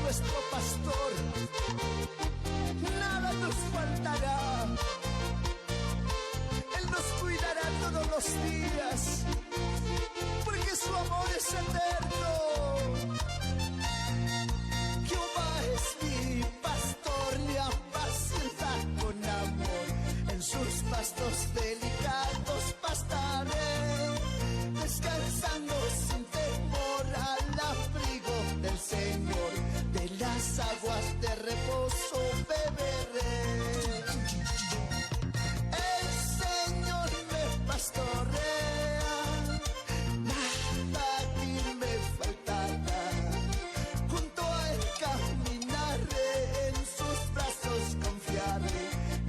nuestro pastor, nada nos faltará. Él nos cuidará todos los días, porque su amor es eterno. Jehová es mi pastor, me apacienta con amor. En sus pastos delicados pastaré, descansando sin temor al abrigo del Señor. De las aguas de reposo beberé. El Señor me pastorea, nada aquí me faltará. Junto a Él caminaré, en sus brazos confiaré.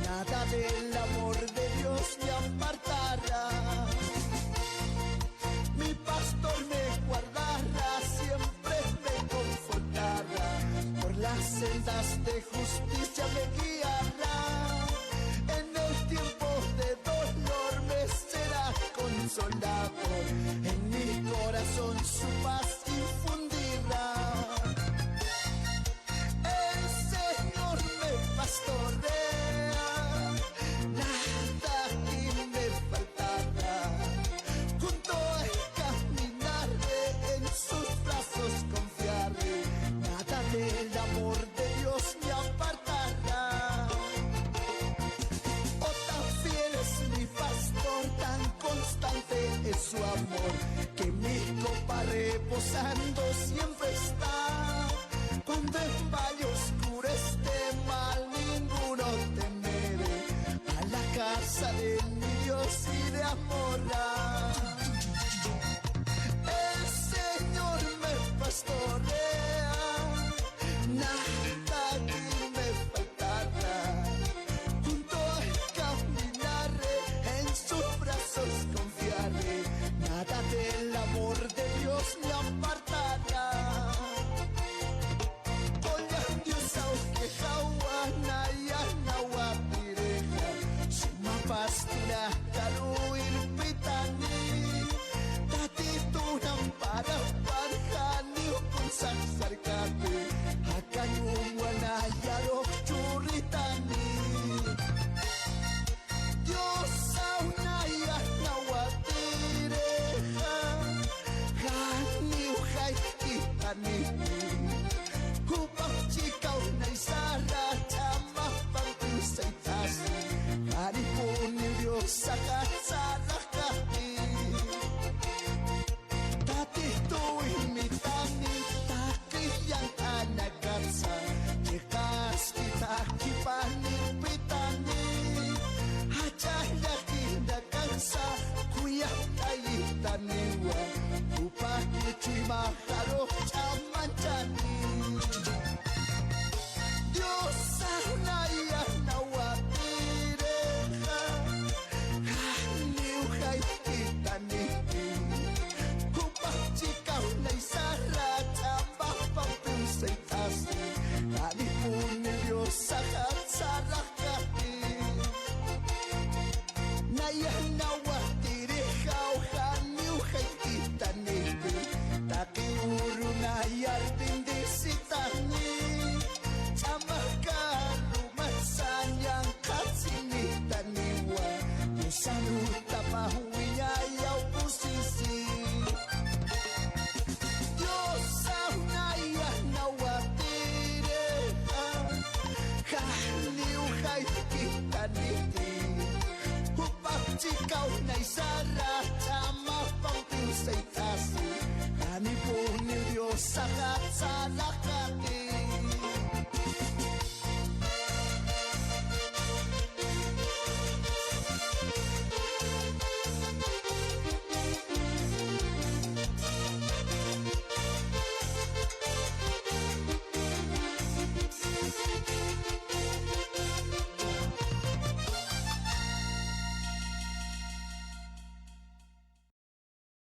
Nada del amor de Dios me apartará. Mi pastor me guardará, siempre me confortará. Por las sendas de justicia me guiará. En el tiempo de dolor me será consolador. En mi corazón su paz infundirá. El Señor me pastorea, nada aquí me faltará. Junto a Él caminaré, en sus brazos confiaré. Nada del amor de Dios me apartará. Oh, tan fiel es mi pastor, tan constante es su amor, que mi copa reposando siempre está. Cuando en valle oscuro esté, mal ninguno temeré. A la casa de mi Dios iré a morar. El Señor me pastorea, nada aquí me faltará. Junto a Él caminaré, en sus brazos confiaré. Nada del amor de Dios me apartará. Oya Dios auke hawana ya nawatireja, suma pastura karuil pitani. Tati tunang para parhani ukun saksarkati, hakanyum wana yarok churitani. Dios aunaya nawatireja, hani uhay kitani. Hupang chikaw na isara, tama pang pisay tasi. Hari po ni Diyos sa kasarakati. Dati to'y mitani, takiyang anagasa. Tikas kita kipanipitani. Hachayaki na kansa, kuya kayitaniwa. Upang ito'y makaro chamanchani. Dios aunaya nawatireja, haniuhay kitani. Upang chikaw na isara, tama pang pusay tasi. Hani po ni Diyos sa katsarakati. Naya nawatireja, haniuhay kitani. Taki uru na yardin disitani. Chamaka lumasan yang katsinitaniwa. Misanuta pahuwinya yaw posisi. Diyos aunaya nawatireja, haniuhay kitaniti. Upang chikaw na isara, tama pang pisay tasi. Hani po ni Diyos sa katsalak